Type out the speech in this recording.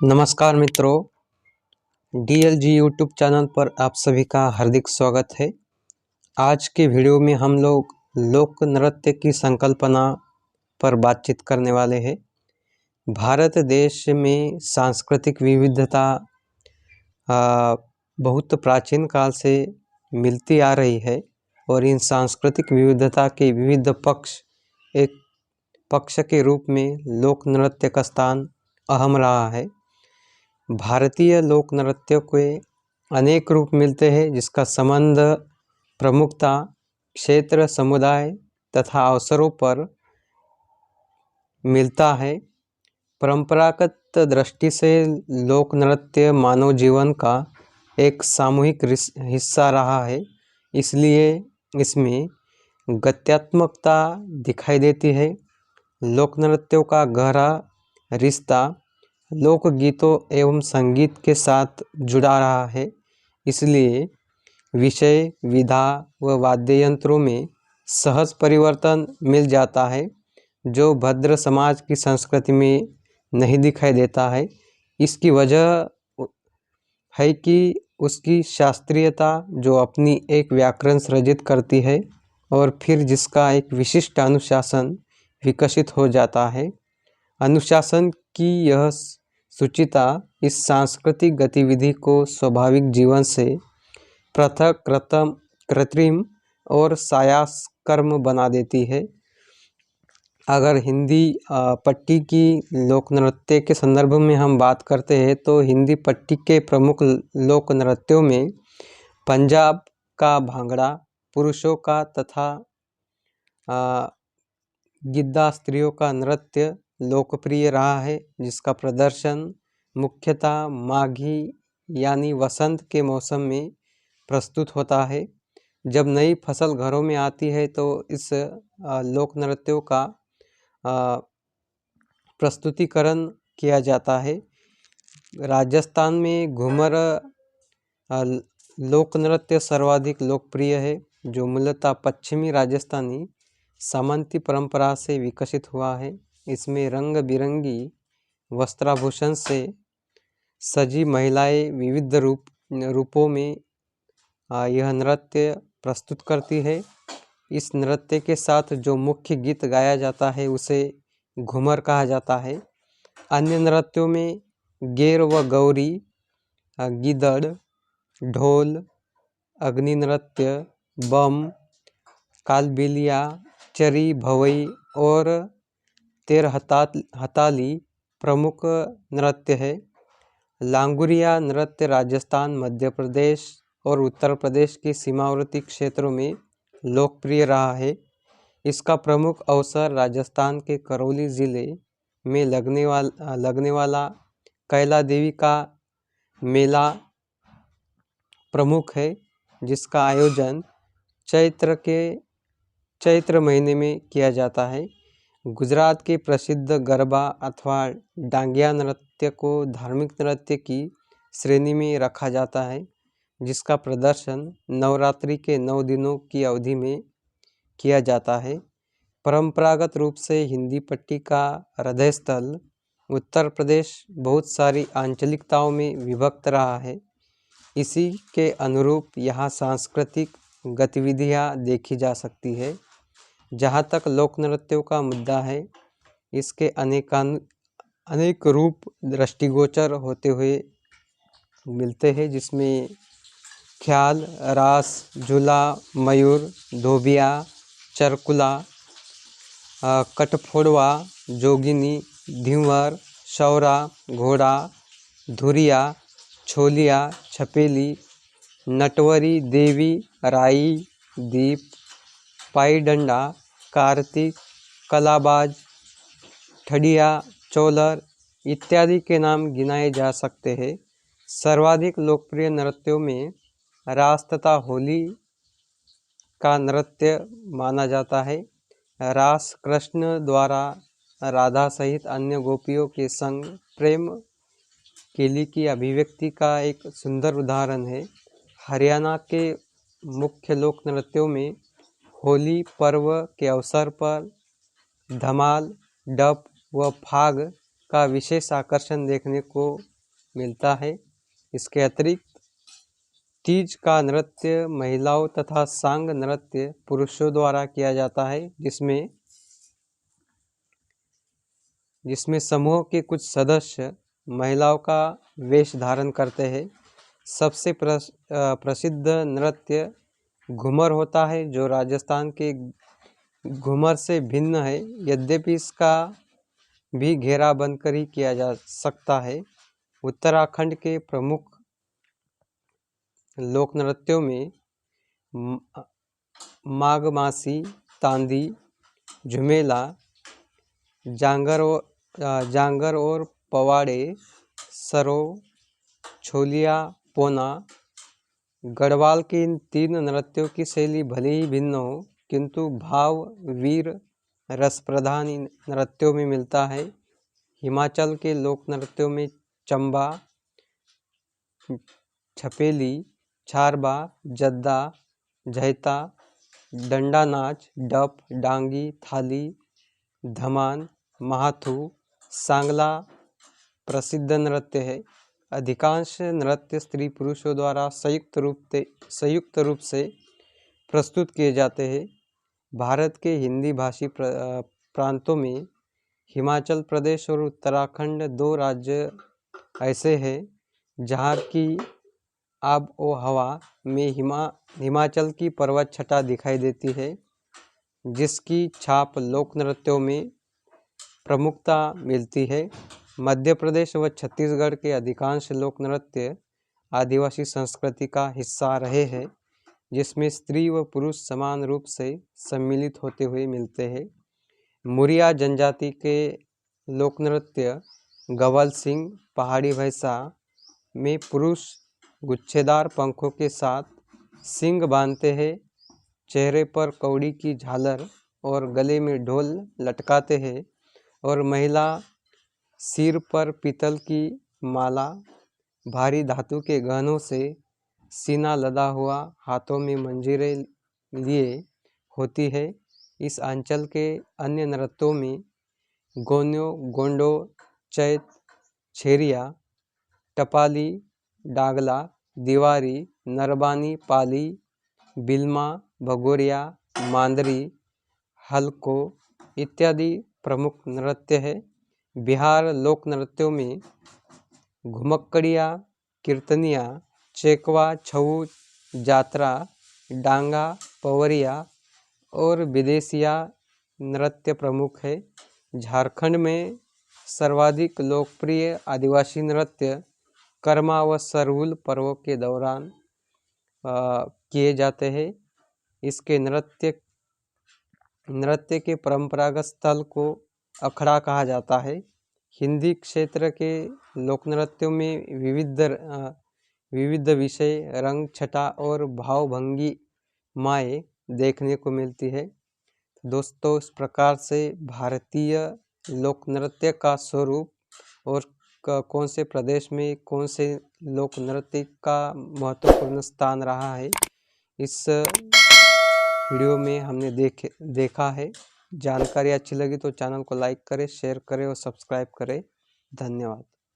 नमस्कार मित्रों, DLG YouTube channel पर आप सभी का हार्दिक स्वागत है। आज के वीडियो में हम लोग लोक नृत्य की संकल्पना पर बातचीत करने वाले हैं। भारत देश में सांस्कृतिक विविधता बहुत प्राचीन काल से मिलती आ रही है और इन सांस्कृतिक विविधता के विविध एक पक्ष के रूप में लोक नृत्य का स्थान अहम रहा है। भारतीय लोक नृत्यों के अनेक रूप मिलते हैं, जिसका संबंध प्रमुखता क्षेत्र, समुदाय तथा अवसरों पर मिलता है। परंपरागत दृष्टि से लोक नृत्य मानव जीवन का एक सामूहिक हिस्सा रहा है, इसलिए इसमें गत्यात्मकता दिखाई देती है। लोक नृत्यों का गहरा रिश्ता लोकगीतों एवं संगीत के साथ जुड़ा रहा है, इसलिए विषय, विधा व वाद्य यंत्रों में सहज परिवर्तन मिल जाता है, जो भद्र समाज की संस्कृति में नहीं दिखाई देता है। इसकी वजह है कि उसकी शास्त्रीयता, जो अपनी एक व्याकरण सृजित करती है और फिर जिसका एक विशिष्ट अनुशासन विकसित हो जाता है। अनुशासन की यह सूचिता इस सांस्कृतिक गतिविधि को स्वाभाविक जीवन से पृथक, कृत्रिम और सायास कर्म बना देती है। अगर हिंदी पट्टी की लोक नृत्य के संदर्भ में हम बात करते हैं तो हिंदी पट्टी के प्रमुख लोक नृत्यों में पंजाब का भांगड़ा पुरुषों का तथा गिद्धा स्त्रियों का नृत्य लोकप्रिय रहा है, जिसका प्रदर्शन मुख्यतः माघी यानी वसंत के मौसम में प्रस्तुत होता है। जब नई फसल घरों में आती है तो इस लोक नृत्यों का प्रस्तुतिकरण किया जाता है। राजस्थान में घूमर लोक नृत्य सर्वाधिक लोकप्रिय है, जो मूलतः पश्चिमी राजस्थानी सामंती परंपरा से विकसित हुआ है। इसमें रंग बिरंगी वस्त्राभूषण से सजी महिलाएं विविध रूपों में यह नृत्य प्रस्तुत करती है। इस नृत्य के साथ जो मुख्य गीत गाया जाता है उसे घूमर कहा जाता है। अन्य नृत्यों में गेर व गौरी, गिदड़, ढोल, अग्नि नृत्य, बम, कालबेलिया, चरी, भवई और तेरहताली प्रमुख नृत्य है। लांगुरिया नृत्य राजस्थान, मध्य प्रदेश और उत्तर प्रदेश के सीमावर्ती क्षेत्रों में लोकप्रिय रहा है। इसका प्रमुख अवसर राजस्थान के करौली जिले में लगने वाला कैला देवी का मेला प्रमुख है, जिसका आयोजन चैत्र महीने में किया जाता है। गुजरात के प्रसिद्ध गरबा अथवा डांगिया नृत्य को धार्मिक नृत्य की श्रेणी में रखा जाता है, जिसका प्रदर्शन नवरात्रि के 9 दिनों की अवधि में किया जाता है। परंपरागत रूप से हिंदी पट्टी का हृदय स्थल उत्तर प्रदेश बहुत सारी आंचलिकताओं में विभक्त रहा है। इसी के अनुरूप यहाँ सांस्कृतिक गतिविधियाँ देखी जा सकती है। जहाँ तक लोक नृत्यों का मुद्दा है, इसके अनेक रूप दृष्टिगोचर होते हुए मिलते हैं, जिसमें ख्याल, रास, झूला, मयूर, धोबिया, चरकुला, कटफोड़वा, जोगिनी, ध्यूमर, सौरा, घोड़ा, धुरिया, छोलिया, छपेली, नटवरी, देवी, राई, दीप, पाई डंडा, कार्तिक, कलाबाज, ठडिया, चोलर इत्यादि के नाम गिनाए जा सकते हैं। सर्वाधिक लोकप्रिय नृत्यों में रास तथा होली का नृत्य माना जाता है। रास कृष्ण द्वारा राधा सहित अन्य गोपियों के संग प्रेम केली की अभिव्यक्ति का एक सुंदर उदाहरण है। हरियाणा के मुख्य लोक नृत्यों में होली पर्व के अवसर पर धमाल, डप व फाग का विशेष आकर्षण देखने को मिलता है। इसके अतिरिक्त तीज का नृत्य महिलाओं तथा सांग नृत्य पुरुषों द्वारा किया जाता है, जिसमें समूह के कुछ सदस्य महिलाओं का वेश धारण करते हैं। सबसे प्रसिद्ध नृत्य घूमर होता है, जो राजस्थान के घूमर से भिन्न है, यद्यपि इसका भी घेरा बनकर ही किया जा सकता है। उत्तराखंड के प्रमुख लोक नृत्यों में माघमासी, तांदी, झुमेला, जांगर और पवाड़े, सरो, छोलिया, पोना, गढ़वाल के इन तीन नृत्यों की शैली भले ही भिन्न हो, किंतु भाव वीर रस प्रधान इन नृत्यों में मिलता है। हिमाचल के लोक नृत्यों में चंबा, छपेली, छारबा, जद्दा, झैता, डंडा नाच, डप, डांगी, थाली, धमान, महाथू, सांगला प्रसिद्ध नृत्य है। अधिकांश नृत्य स्त्री पुरुषों द्वारा संयुक्त रूप से प्रस्तुत किए जाते हैं। भारत के हिंदी भाषी प्रांतों में हिमाचल प्रदेश और उत्तराखंड दो राज्य ऐसे हैं जहाँ की आब ओ हवा में हिमाचल की पर्वत छटा दिखाई देती है, जिसकी छाप लोक नृत्यों में प्रमुखता मिलती है। मध्य प्रदेश व छत्तीसगढ़ के अधिकांश लोक नृत्य आदिवासी संस्कृति का हिस्सा रहे हैं, जिसमें स्त्री व पुरुष समान रूप से सम्मिलित होते हुए मिलते हैं। मुरिया जनजाति के लोक नृत्य गवल सिंह, पहाड़ी भैंसा में पुरुष गुच्छेदार पंखों के साथ सींग बांधते हैं, चेहरे पर कौड़ी की झालर और गले में ढोल लटकाते हैं, और महिला सिर पर पीतल की माला, भारी धातु के गहनों से सीना लदा हुआ, हाथों में मंजीरें लिए होती है। इस अंचल के अन्य नृत्यों में गोन्यो, गोंडो, चैत, छेरिया, टपाली, डागला, दीवारी, नरबानी, पाली, बिल्मा, भगोरिया, मांदरी, हल्को इत्यादि प्रमुख नृत्य है। बिहार लोक नृत्यों में घुमक्कड़िया, कीर्तनिया, चेकवा, छऊ, जात्रा, डांगा, पवरिया और विदेशिया नृत्य प्रमुख है। झारखंड में सर्वाधिक लोकप्रिय आदिवासी नृत्य कर्मा व सरहुल पर्वों के दौरान किए जाते हैं। इसके नृत्य के परंपरागत स्थल को अखड़ा कहा जाता है। हिंदी क्षेत्र के लोक नृत्यों में विविध विषय, रंग, छटा और भावभंगी माएँ देखने को मिलती है। दोस्तों, इस प्रकार से भारतीय लोक नृत्य का स्वरूप और कौन से प्रदेश में कौन से लोक नृत्य का महत्वपूर्ण स्थान रहा है, इस वीडियो में हमने देखा है। जानकारी अच्छी लगी तो चैनल को लाइक करें, शेयर करें और सब्सक्राइब करें। धन्यवाद।